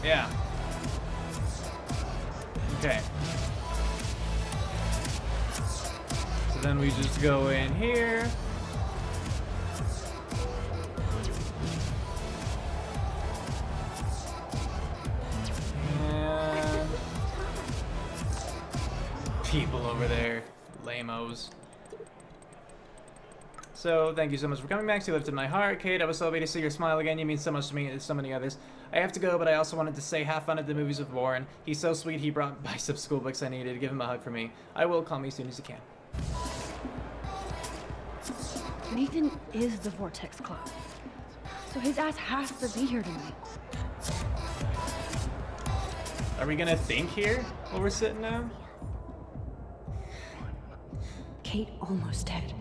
Yeah. Okay. So then we just go in here. And people over there. Lamos. So, thank you so much for coming, Max. You lifted my heart. Kate, I was so happy to see your smile again. You mean so much to me and so many others. I have to go, but I also wanted to say have fun at the movies with Warren. He's so sweet, he brought bicep school books I needed. Give him a hug for me. I will. Call me as soon as you can. Nathan is the Vortex Club. So his ass has to be here tonight. Are we gonna think here while we're sitting down? Kate almost dead.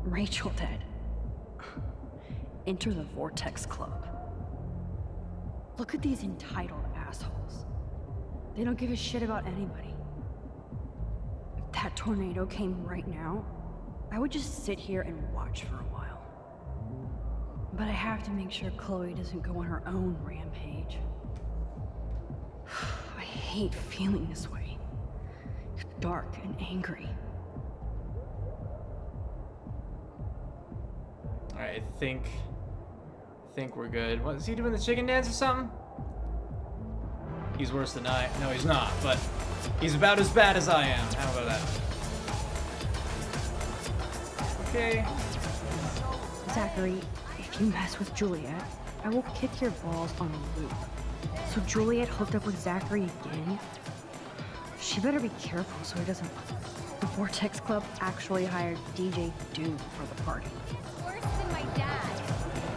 Rachel dead. Enter the Vortex Club. Look at these entitled assholes. They don't give a shit about anybody. If that tornado came right now, I would just sit here and watch for a while. But I have to make sure Chloe doesn't go on her own rampage. I hate feeling this way. Dark and angry. Alright, I think we're good. What, is he doing the chicken dance or something? He's worse than I. No, he's not, but he's about as bad as I am. How about that? Okay. Zachary, if you mess with Juliet, I will kick your balls on a loop. So Juliet hooked up with Zachary again? She better be careful so he doesn't... The Vortex Club actually hired DJ Doom for the party. Worse than my dad.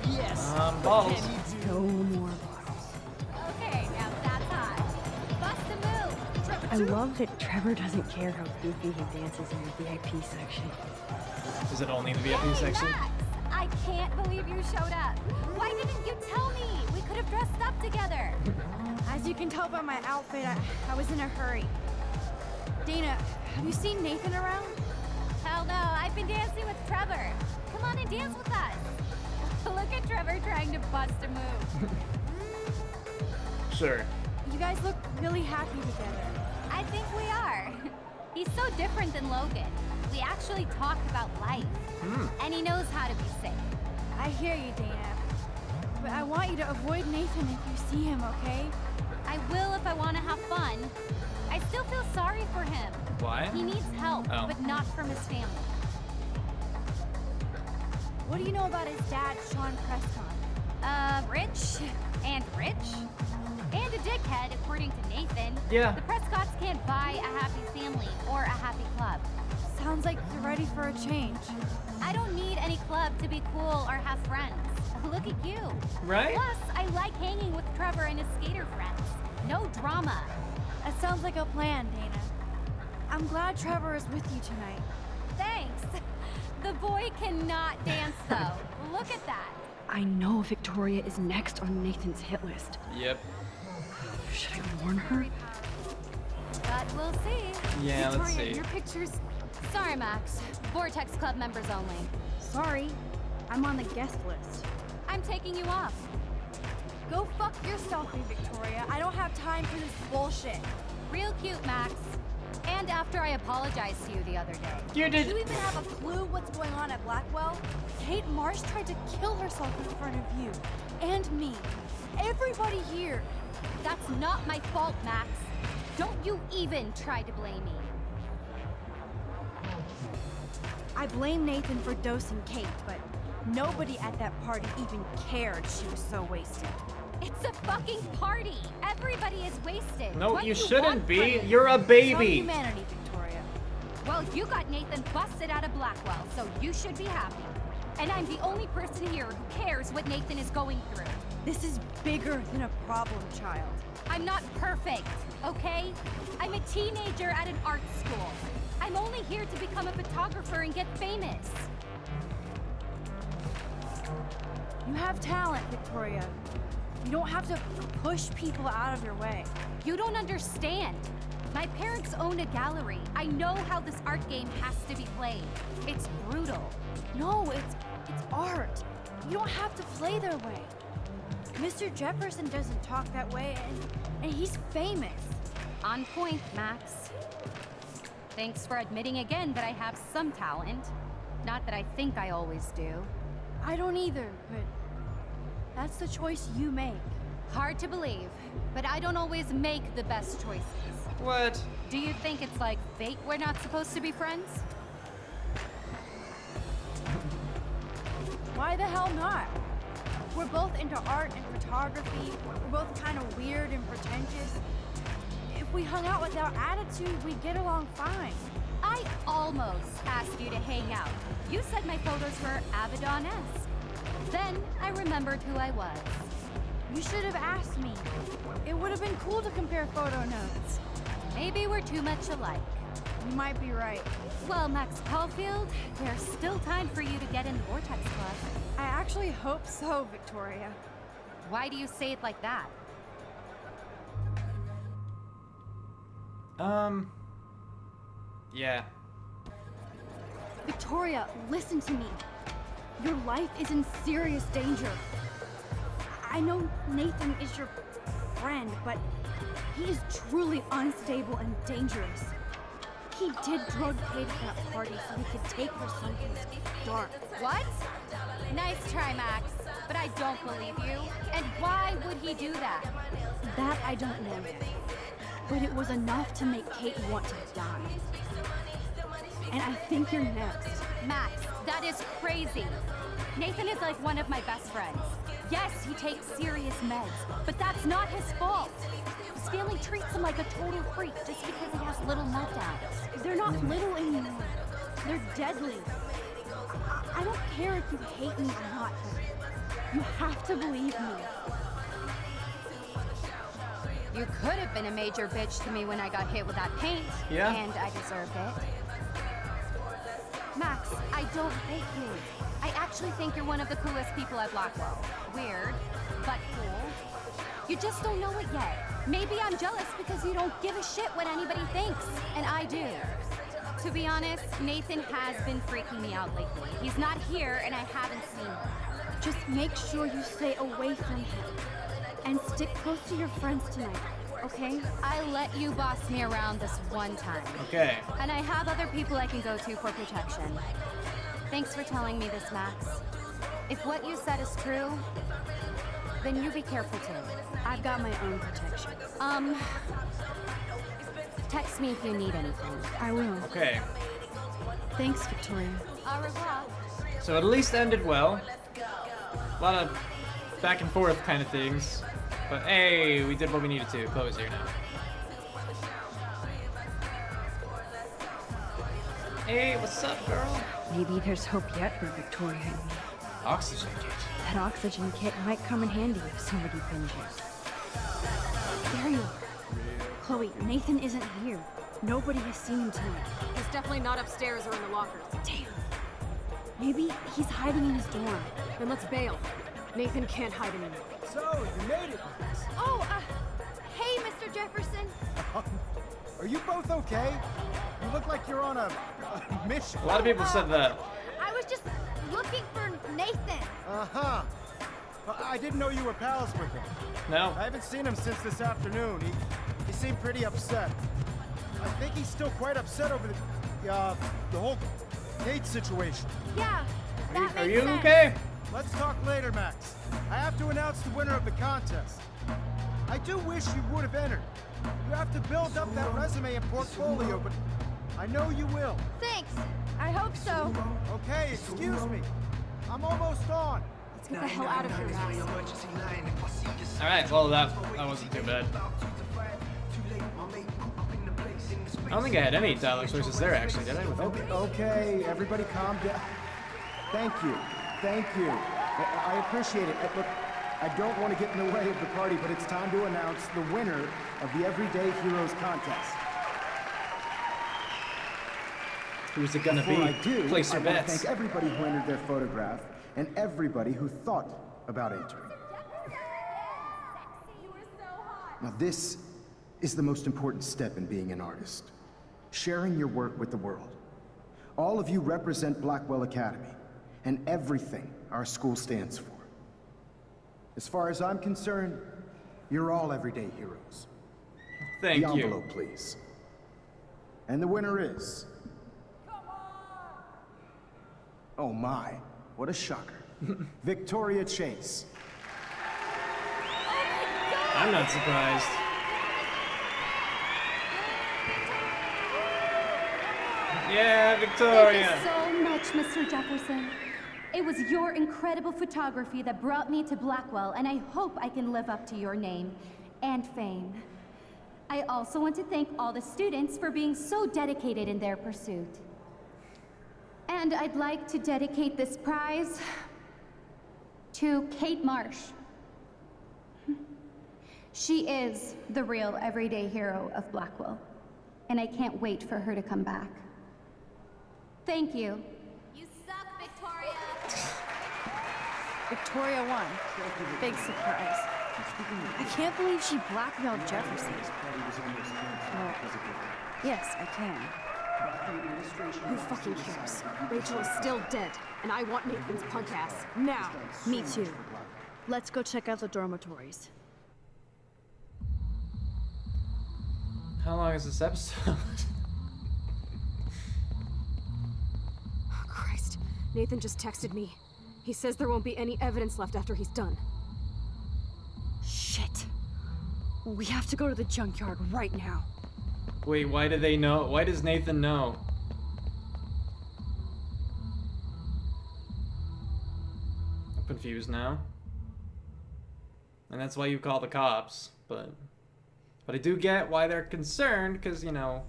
Yes. Balls. No more bottles. Okay, now that's hot. Bust a move. I love that Trevor doesn't care how goofy he dances in the VIP section. Is it only in the VIP section? Max, I can't believe you showed up. Why didn't you tell me? We could have dressed up together. As you can tell by my outfit, I was in a hurry. Dana, have you seen Nathan around? Hell no, I've been dancing with Trevor. Come on and dance with us. Look at Trevor trying to bust a move. Sure. You guys look really happy together. I think we are. He's so different than Logan. We actually talk about life. And he knows how to be safe. I hear you, Dana. But I want you to avoid Nathan if you see him, okay? I will if I want to have fun. I still feel sorry for him. Why? He needs help, Oh. but not from his family. What do you know about his dad, Sean Prescott? Rich and rich and a dickhead, according to Nathan. Yeah. The Prescotts can't buy a happy family or a happy club. Sounds like you're ready for a change. I don't need any club to be cool or have friends. Look at you. Right? Plus, I like hanging with Trevor and his skater friends. No drama. That sounds like a plan, Dana. I'm glad Trevor is with you tonight. Thanks. The boy cannot dance, though. Look at that. I know Victoria is next on Nathan's hit list. Yep. Should I warn her? But we'll see. Yeah, let's Victoria, see. your pictures... Sorry, Max. Vortex Club members only. Sorry, I'm on the guest list. I'm taking you off. Go fuck yourself, Victoria. I don't have time for this bullshit. Real cute, Max. And after I apologized to you the other day. You Do you did. even have a clue what's going on at Blackwell? Kate Marsh tried to kill herself in front of you. And me. Everybody here. That's not my fault, Max. Don't you even try to blame me. I blame Nathan for dosing Kate, but nobody at that party even cared she was so wasted. It's a fucking party. Everybody is wasted. No, What you do shouldn't want be. from me? You're a Some baby. humanity, Victoria. Well, you got Nathan busted out of Blackwell, so you should be happy. And I'm the only person here who cares what Nathan is going through. This is bigger than a problem child. I'm not perfect, okay? I'm a teenager at an art school. I'm only here to become a photographer and get famous. You have talent, Victoria. You don't have to push people out of your way. You don't understand. My parents own a gallery. I know how this art game has to be played. It's brutal. No, it's art. You don't have to play their way. Mr. Jefferson doesn't talk that way, and he's famous. On point, Max. Thanks for admitting again that I have some talent. Not that I think I always do. I don't either, but that's the choice you make. Hard to believe, but I don't always make the best choices. What? Do you think it's like fate we're not supposed to be friends? Why the hell not? We're both into art and photography. We're both kind of weird and pretentious. If we hung out without attitude, we'd get along fine. I almost asked you to hang out. You said my photos were Abaddon-esque. Then I remembered who I was. You should have asked me. It would have been cool to compare photo notes. Maybe we're too much alike. You might be right. Well, Max Caulfield, there's still time for you to get in the Vortex Club. I actually hope so, Victoria. Why do you say it like that? Yeah. Victoria, listen to me. Your life is in serious danger. I know Nathan is your friend, but he is truly unstable and dangerous. He did drug Kate at that party so he could take her someplace dark. What? Nice try, Max, but I don't believe you. And why would he do that? That I don't know yet. But it was enough to make Kate want to die. And I think you're next. Max, that is crazy. Nathan is like one of my best friends. Yes, he takes serious meds, but that's not his fault. His family treats him like a total freak just because he has little meltdowns. They're not little anymore. They're deadly. I don't care if you hate me or not, but you have to believe me. You could have been a major bitch to me when I got hit with that paint. Yeah. And I deserved it. Max, I don't hate you. I actually think you're one of the coolest people at Blackwell. Weird, but cool. You just don't know it yet. Maybe I'm jealous because you don't give a shit what anybody thinks, and I do. To be honest, Nathan has been freaking me out lately. He's not here, and I haven't seen him. Just make sure you stay away from him. And stick close to your friends tonight, okay? I let you boss me around this one time. Okay. And I have other people I can go to for protection. Thanks for telling me this, Max. If what you said is true, then you be careful too. I've got my own protection. Text me if you need anything. I will. Okay. Thanks, Victoria. Au revoir. So it at least ended well. A lot of back and forth kind of things. But hey, we did what we needed to. Chloe's here now. Hey, what's up, girl? Maybe there's hope yet for Victoria and me. Oxygen kit. That oxygen kit might come in handy if somebody binges. There you are. Chloe, Nathan isn't here. Nobody has seen him tonight. He's definitely not upstairs or in the lockers. Damn. Maybe he's hiding in his dorm. Then let's bail. Nathan can't hide anymore. So, you made it, Max. Oh, hey, Mr. Jefferson. Are you both okay? You look like you're on a mission. A lot of people said that. I was just looking for Nathan. Uh-huh. I didn't know you were pals with him. No? I haven't seen him since this afternoon. He seemed pretty upset. I think he's still quite upset over the whole Kate situation. Yeah, that makes Are you sense. okay? Let's talk later, Max. I have to announce the winner of the contest. I do wish you would have entered. You have to build up that resume and portfolio, but I know you will. Thanks. I hope so. Okay, excuse me. I'm almost on. Let's get the hell out of here, Max. Alright, well that wasn't too bad. I don't think I had any dialogue choices there actually, did I? With Okay, everybody calm down. Thank you. Thank you. I appreciate it. Look, I don't want to get in the way of the party, but it's time to announce the winner of the Everyday Heroes contest. Who's it gonna Before be? I do, Place I your want to bets. thank everybody who entered their photograph and everybody who thought about entering. Now this is the most important step in being an artist. Sharing your work with the world. All of you represent Blackwell Academy and everything our school stands for. As far as I'm concerned, you're all everyday heroes. Thank The you. envelope, please. And the winner is... Oh my, what a shocker. Victoria Chase. I'm not surprised. Yeah, Victoria. Thank you so much, Mr. Jefferson. It was your incredible photography that brought me to Blackwell, and I hope I can live up to your name and fame. I also want to thank all the students for being so dedicated in their pursuit. And I'd like to dedicate this prize to Kate Marsh. She is the real everyday hero of Blackwell, and I can't wait for her to come back. Thank you. You suck, Victoria! Victoria won. Big surprise. I can't believe she blackmailed Jefferson. Well, yes, I can. Who fucking cares? Rachel is still dead, and I want Nathan's punk ass now. Me too. Let's go check out the dormitories. How long is this episode? Oh, Christ. Nathan just texted me. He says there won't be any evidence left after he's done. Shit. We have to go to the junkyard right now. Wait, why do they know? Why does Nathan know? I'm confused now. And that's why you call the cops, but I do get why they're concerned, because, you know,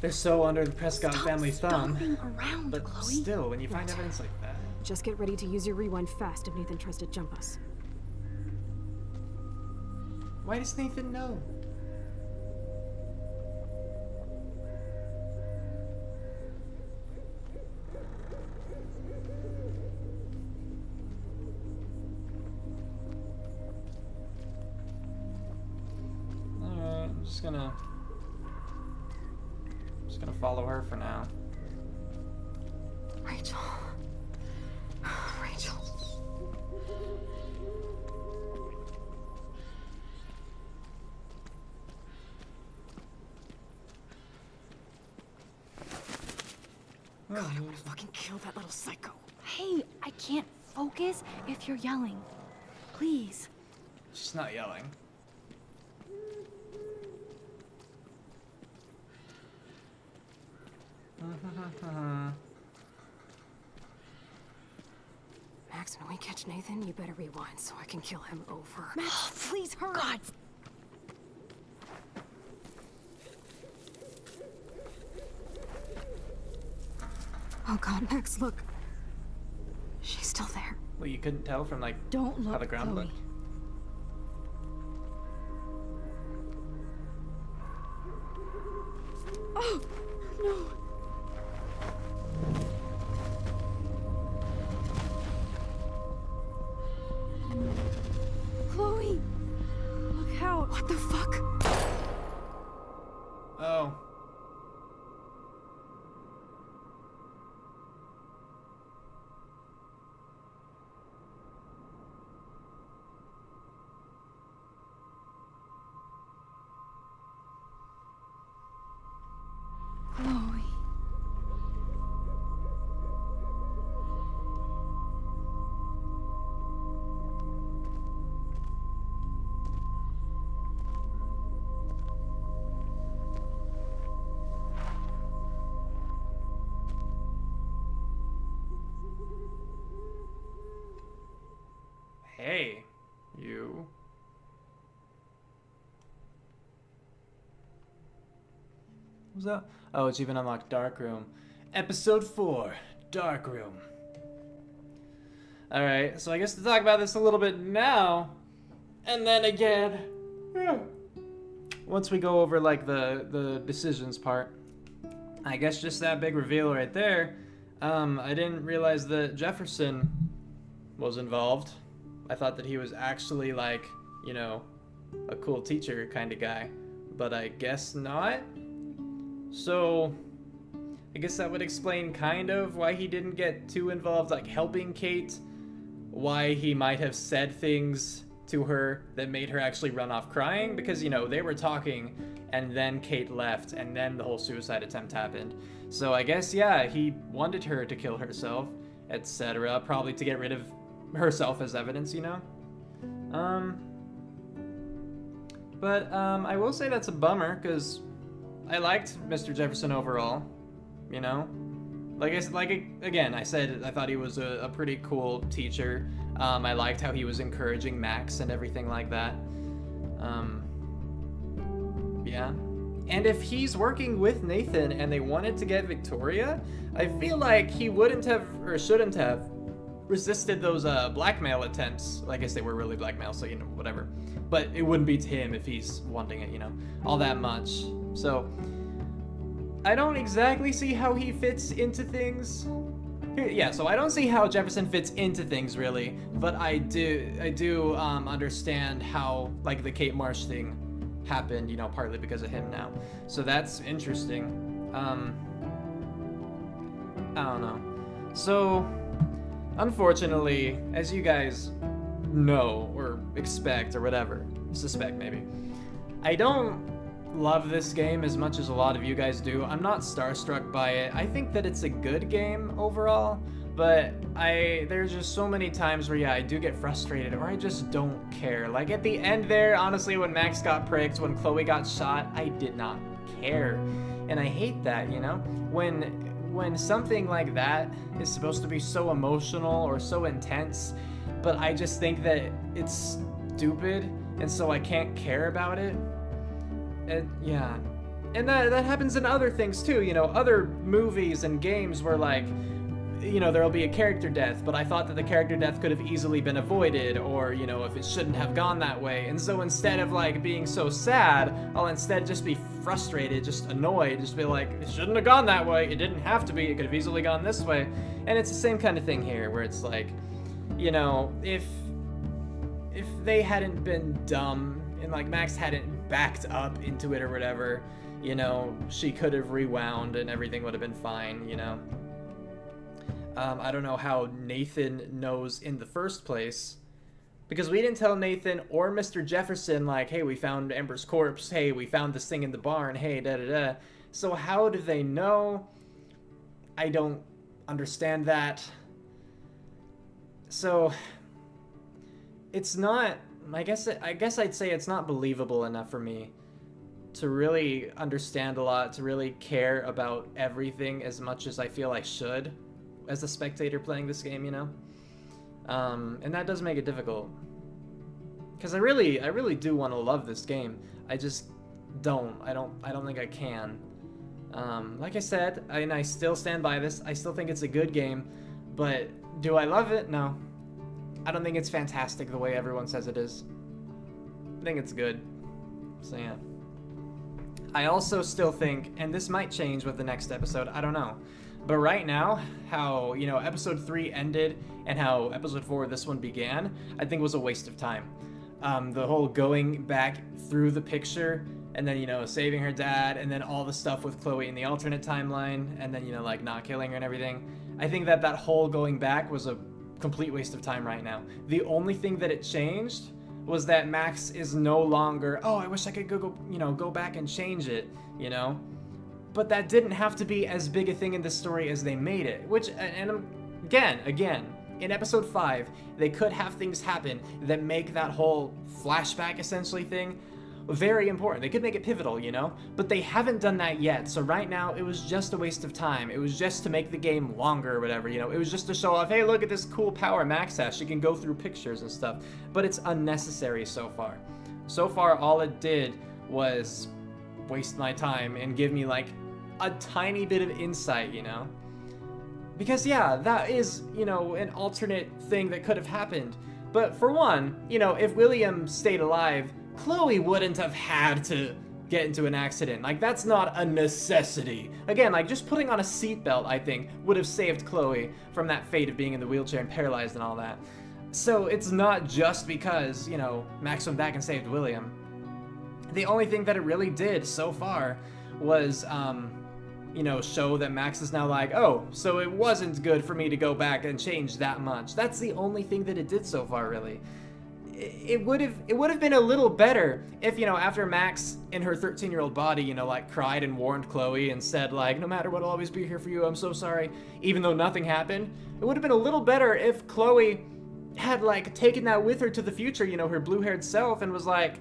they're so under the Prescott family thumb. Around, But Chloe. still, when you find evidence like that. Just get ready to use your rewind fast if Nathan tries to jump us. Why does Nathan know? Alright, I'm just gonna follow her for now. Rachel. Rachel. God, I want to fucking kill that little psycho. Hey, I can't focus if you're yelling. Please. She's not yelling. Max, when we catch Nathan, you better rewind so I can kill him over. Max, please hurry. God. Oh God, Max, look. She's still there. Well, you couldn't tell from, like, Don't look, how the ground Chloe. looked. Oh, no. Chloe. Look out. What the fuck? Oh. Chloe. Hey, you. What's that? Oh, it's even unlocked Dark Room. Episode 4, Dark Room. Alright, so I guess to talk about this a little bit now, and then again, once we go over, like, the decisions part. I guess just that big reveal right there. I didn't realize that Jefferson was involved. I thought that he was actually, like, you know, a cool teacher kind of guy, but I guess not. So I guess that would explain kind of why he didn't get too involved, like helping Kate. why he might have said things to her that made her actually run off crying, because, you know, they were talking and then Kate left and then the whole suicide attempt happened. So I guess, yeah, he wanted her to kill herself, etc., probably to get rid of herself as evidence, you know? But I will say that's a bummer, because I liked Mr. Jefferson overall, you know? Again, I said I thought he was a pretty cool teacher. I liked how he was encouraging Max and everything like that. Yeah. And if he's working with Nathan and they wanted to get Victoria, I feel like he wouldn't have, or shouldn't have, resisted those blackmail attempts. I guess they were really blackmail, so, you know, whatever. But it wouldn't be to him if he's wanting it, you know, all that much. So I don't exactly see how he fits into things. Yeah, so I don't see how Jefferson fits into things, really, but I do understand how, like, the Kate Marsh thing happened, you know, partly because of him now. So that's interesting. I don't know. So, unfortunately, as you guys know, or expect, or whatever, suspect maybe, I don't love this game as much as a lot of you guys do. I'm not starstruck by it. I think that it's a good game overall, but there's just so many times where, yeah, I do get frustrated, or I just don't care. Like at the end there, honestly, when Max got pricked, when Chloe got shot, I did not care. And I hate that, you know? When something like that is supposed to be so emotional or so intense, but I just think that it's stupid, and so I can't care about it. Yeah, and that happens in other things too, you know, other movies and games where, like, you know, there'll be a character death, but I thought that the character death could have easily been avoided, or, you know, if it shouldn't have gone that way, and so instead of, like, being so sad, I'll instead just be frustrated, just annoyed, just be like, it shouldn't have gone that way, it didn't have to be, it could have easily gone this way. And it's the same kind of thing here, where it's like, you know, if they hadn't been dumb, and, like, Max hadn't backed up into it or whatever, you know, she could have rewound and everything would have been fine, you know. I don't know how Nathan knows in the first place, because we didn't tell Nathan or Mr. Jefferson, like, hey, we found Amber's corpse, hey, we found this thing in the barn, hey, da-da-da. So how do they know? I don't understand that. So it's not, I guess I'd say it's not believable enough for me to really understand a lot, to really care about everything as much as I feel I should as a spectator playing this game, you know? And that does make it difficult. Because I really do want to love this game. I just don't. I don't think I can. Like I said, and I still stand by this, I still think it's a good game, but do I love it? No. I don't think it's fantastic the way everyone says it is. I think it's good. So yeah. I also still think, and this might change with the next episode, I don't know. But right now, how, you know, episode 3 ended and how episode 4, this one began, I think was a waste of time. The whole going back through the picture and then, you know, saving her dad and then all the stuff with Chloe in the alternate timeline and then, you know, like not killing her and everything. I think that whole going back was a complete waste of time right now. The only thing that it changed was that Max is no longer, oh, I wish I could go back and change it, you know? But that didn't have to be as big a thing in the story as they made it, which, and again, in episode 5, they could have things happen that make that whole flashback essentially thing very important. They could make it pivotal, you know? But they haven't done that yet, so right now it was just a waste of time. It was just to make the game longer or whatever, you know? It was just to show off, hey, look at this cool power Max has. She can go through pictures and stuff. But it's unnecessary so far. So far, all it did was waste my time and give me, like, a tiny bit of insight, you know? Because, yeah, that is, you know, an alternate thing that could have happened. But for one, you know, if William stayed alive, Chloe wouldn't have had to get into an accident. Like, that's not a necessity. Again, like, just putting on a seatbelt, I think, would have saved Chloe from that fate of being in the wheelchair and paralyzed and all that. So it's not just because, you know, Max went back and saved William. The only thing that it really did so far was you know, show that Max is now like, oh, so it wasn't good for me to go back and change that much. That's the only thing that it did so far, really. It would have been a little better if, you know, after Max in her 13-year-old body, you know, like cried and warned Chloe and said like, no matter what, I'll always be here for you, I'm so sorry, even though nothing happened. It would have been a little better if Chloe had like taken that with her to the future, you know, her blue-haired self, and was like,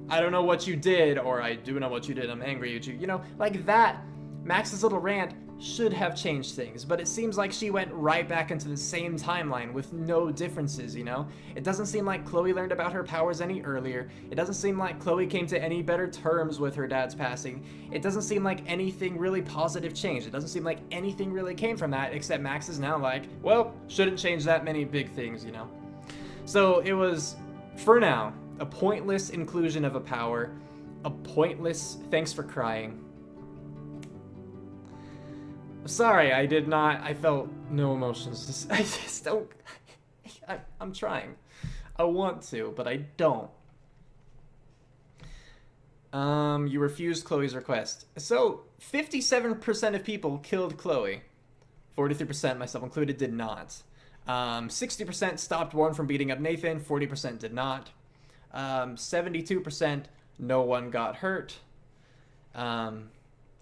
I don't know what you did, or I do know what you did, I'm angry at you, you know, like that. Max's little rant should have changed things, but it seems like she went right back into the same timeline with no differences, you know? It doesn't seem like Chloe learned about her powers any earlier. It doesn't seem like Chloe came to any better terms with her dad's passing. It doesn't seem like anything really positive changed. It doesn't seem like anything really came from that, except Max is now like, well, shouldn't change that many big things, you know? So it was, for now, a pointless inclusion of a power, a pointless thanks for crying. Sorry, I felt no emotions. I just don't, I'm trying. I want to, but I don't. You refused Chloe's request. So, 57% of people killed Chloe. 43%, myself included, did not. 60% stopped Warren from beating up Nathan. 40% did not. 72%, no one got hurt.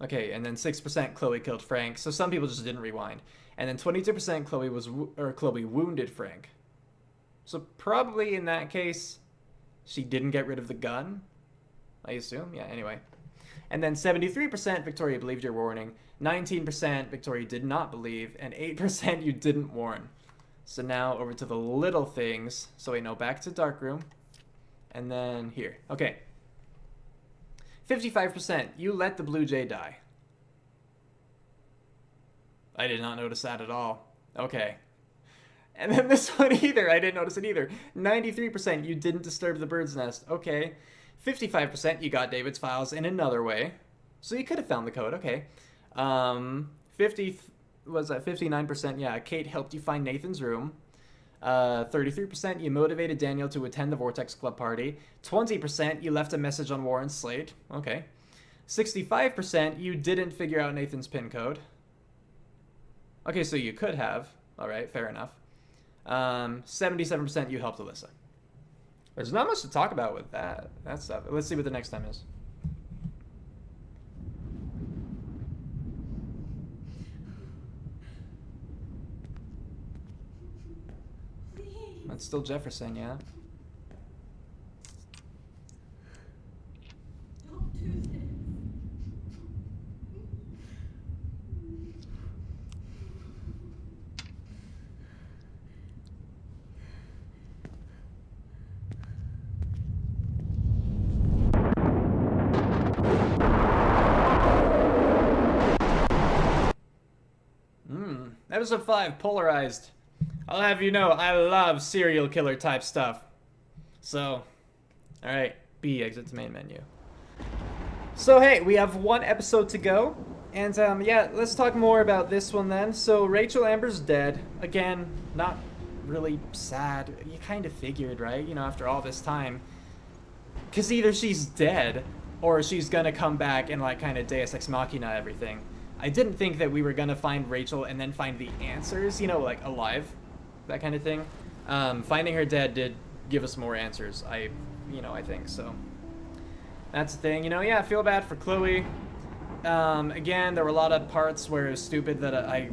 Okay, and then 6% Chloe killed Frank. So some people just didn't rewind. And then 22% Chloe wounded Frank. So probably in that case, she didn't get rid of the gun, I assume. Yeah, anyway. And then 73% Victoria believed your warning. 19% Victoria did not believe. And 8% you didn't warn. So now over to the little things. So wait, no, back to Darkroom. And then here. Okay. 55%, you let the Blue Jay die. I did not notice that at all. Okay. And then this one either, I didn't notice it either. 93%, you didn't disturb the bird's nest. Okay. 55%, you got David's files in another way. So you could have found the code, okay. 59%, yeah, Kate helped you find Nathan's room. 33%, you motivated Daniel to attend the Vortex Club party. 20%, you left a message on Warren's slate. Okay. 65%, you didn't figure out Nathan's pin code. Okay, so you could have. Alright, fair enough. 77%, you helped Alyssa. There's not much to talk about with that stuff. Let's see what the next time is. That's still Jefferson, yeah? Don't do this. Episode 5, Polarized. I'll have you know, I love serial killer type stuff. So, alright, B, exit to main menu. So hey, we have one episode to go. And yeah, let's talk more about this one then. So Rachel Amber's dead. Again, not really sad. You kind of figured, right? You know, after all this time. Because either she's dead, or she's gonna come back and like kind of Deus Ex Machina everything. I didn't think that we were gonna find Rachel and then find the answers, you know, like alive. That kind of thing. Finding her dead did give us more answers, I think, so. That's the thing, yeah, I feel bad for Chloe. Again, there were a lot of parts where it was stupid that I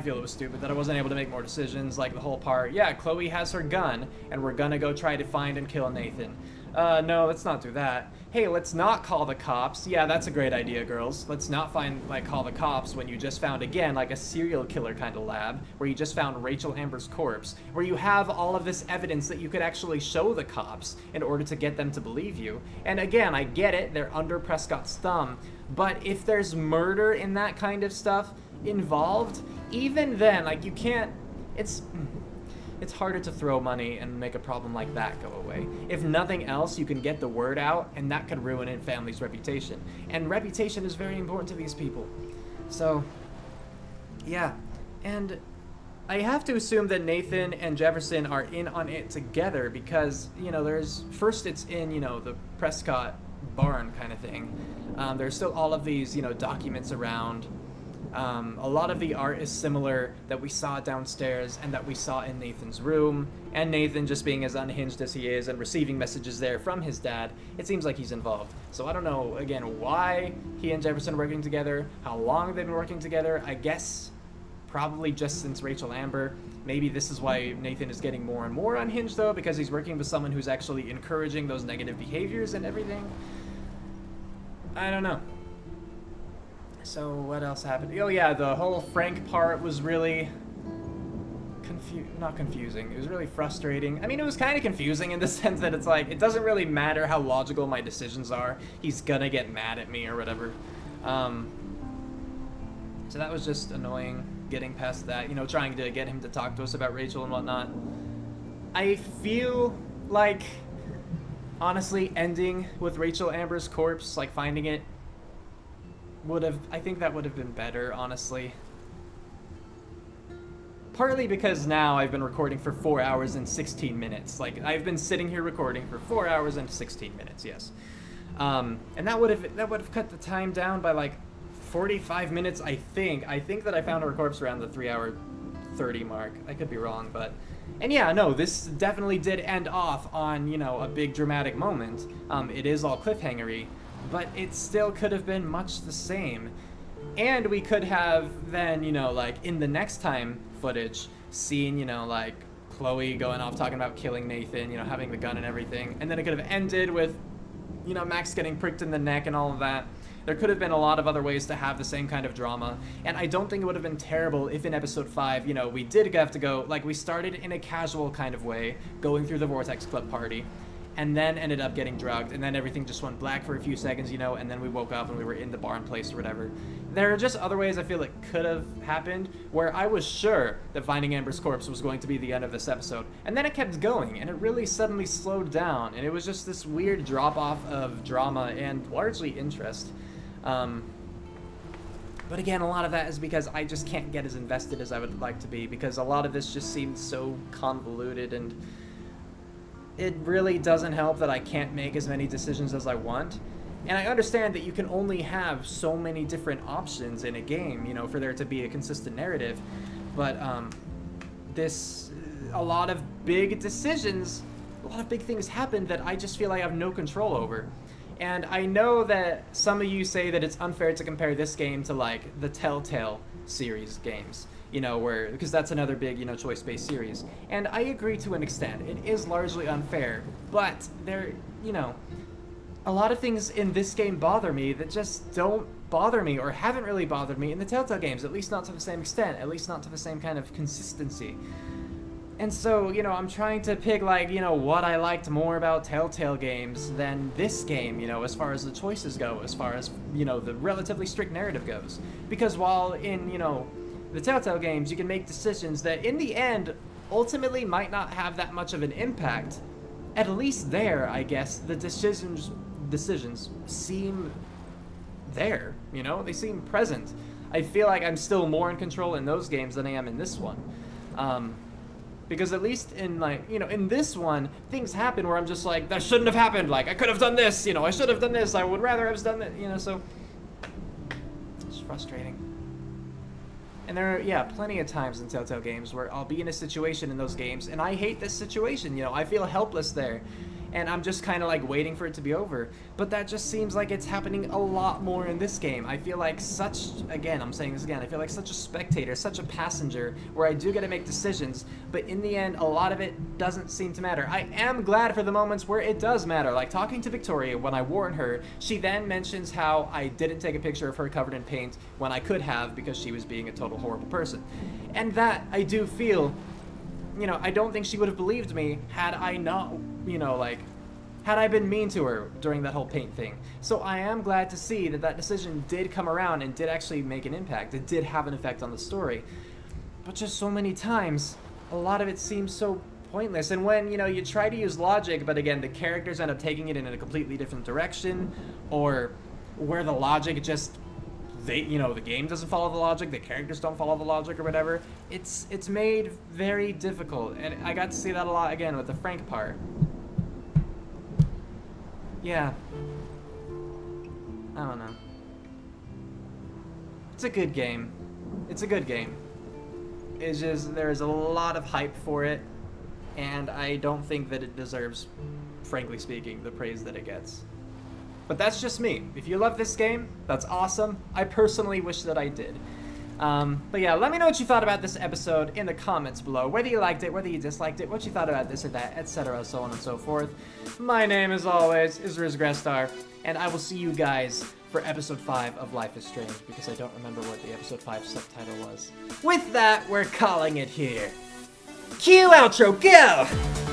feel it was stupid that I wasn't able to make more decisions, like the whole part, yeah, Chloe has her gun, and we're gonna go try to find and kill Nathan. No, let's not do that. Hey, let's not call the cops. Yeah, that's a great idea, girls. Let's not call the cops when you just found, again, like a serial killer kind of lab, where you just found Rachel Amber's corpse, where you have all of this evidence that you could actually show the cops in order to get them to believe you. And again, I get it, they're under Prescott's thumb, but if there's murder in that kind of stuff involved, even then, like, you can't, it's harder to throw money and make a problem like that go away. If nothing else, you can get the word out, and that could ruin a family's reputation. And reputation is very important to these people. So, yeah. And I have to assume that Nathan and Jefferson are in on it together because, first it's in, the Prescott barn kind of thing. There's still all of these, you know, documents around. A lot of the art is similar that we saw downstairs and that we saw in Nathan's room, and Nathan just being as unhinged as he is and receiving messages there from his dad, it seems like he's involved. So I don't know, again, why he and Jefferson are working together, how long they've been working together. I guess probably just since Rachel Amber. Maybe this is why Nathan is getting more and more unhinged, though, because he's working with someone who's actually encouraging those negative behaviors and everything. I don't know. So what else happened? Oh yeah, the whole Frank part was really not confusing. It was really frustrating. I mean, it was kind of confusing in the sense that it's like, it doesn't really matter how logical my decisions are. He's gonna get mad at me or whatever. So that was just annoying, getting past that, you know, trying to get him to talk to us about Rachel and whatnot. I feel like, honestly, ending with Rachel Amber's corpse, like finding it, I think that would have been better, honestly. Partly because now I've been recording for 4 hours and 16 minutes. Like, I've been sitting here recording for 4 hours and 16 minutes, yes. And that would have cut the time down by like 45 minutes, I think. I think that I found her corpse around the 3-hour 30 mark. I could be wrong, but... And yeah, no, this definitely did end off on, you know, a big dramatic moment. It is all cliffhangery, but it still could have been much the same. And we could have then, you know, like, in the next time footage, seen, you know, like, Chloe going off talking about killing Nathan, you know, having the gun and everything. And then it could have ended with, you know, Max getting pricked in the neck and all of that. There could have been a lot of other ways to have the same kind of drama, and I don't think it would have been terrible if in episode 5, you know, we did have to go, like, we started in a casual kind of way, going through the Vortex Club party, and then ended up getting drugged, and then everything just went black for a few seconds, you know, and then we woke up and we were in the barn place or whatever. There are just other ways I feel it could have happened, where I was sure that finding Amber's corpse was going to be the end of this episode, and then it kept going, and it really suddenly slowed down, and it was just this weird drop-off of drama and largely interest. But again, a lot of that is because I just can't get as invested as I would like to be, because a lot of this just seems so convoluted, and it really doesn't help that I can't make as many decisions as I want. And I understand that you can only have so many different options in a game, you know, for there to be a consistent narrative. But a lot of big decisions, a lot of big things happen that I just feel I have no control over. And I know that some of you say that it's unfair to compare this game to, like, the Telltale series games, you know, because that's another big, you know, choice-based series. And I agree to an extent. It is largely unfair, but there, you know, a lot of things in this game bother me that just don't bother me or haven't really bothered me in the Telltale games, at least not to the same extent, at least not to the same kind of consistency. And so, you know, I'm trying to pick, like, you know, what I liked more about Telltale games than this game, you know, as far as the choices go, as far as, you know, the relatively strict narrative goes. Because while in, you know, the Telltale games, you can make decisions that, in the end, ultimately might not have that much of an impact, at least there, I guess, the decisions seem there, you know? They seem present. I feel like I'm still more in control in those games than I am in this one. Because at least in, like, you know, in this one, things happen where I'm just like, that shouldn't have happened, like, I could have done this, you know, I should have done this, I would rather have done that, you know, so it's frustrating. And there are, yeah, plenty of times in Telltale games where I'll be in a situation in those games, and I hate this situation, you know, I feel helpless there. And I'm just kind of like waiting for it to be over. But that just seems like it's happening a lot more in this game. I feel like again, I'm saying this again, I feel like such a spectator, such a passenger, where I do get to make decisions, but in the end, a lot of it doesn't seem to matter. I am glad for the moments where it does matter, like talking to Victoria when I warn her. She then mentions how I didn't take a picture of her covered in paint when I could have because she was being a total horrible person. And that, I do feel, you know, I don't think she would have believed me had I not, you know, like, had I been mean to her during that whole paint thing. So I am glad to see that that decision did come around and did actually make an impact. It did have an effect on the story. But just so many times, a lot of it seems so pointless. And when, you know, you try to use logic, but again, the characters end up taking it in a completely different direction, or where the logic just, you know, the game doesn't follow the logic, the characters don't follow the logic or whatever, it's made very difficult. And I got to see that a lot again with the Frank part. Yeah. I don't know. It's a good game. It's a good game. It's just, there's a lot of hype for it, and I don't think that it deserves, frankly speaking, the praise that it gets. But that's just me. If you love this game, that's awesome. I personally wish that I did. But yeah, let me know what you thought about this episode in the comments below. Whether you liked it, whether you disliked it, what you thought about this or that, etc., so on and so forth. My name, as always, is Grestar, and I will see you guys for episode 5 of Life is Strange, because I don't remember what the episode 5 subtitle was. With that, we're calling it here. Cue outro, go!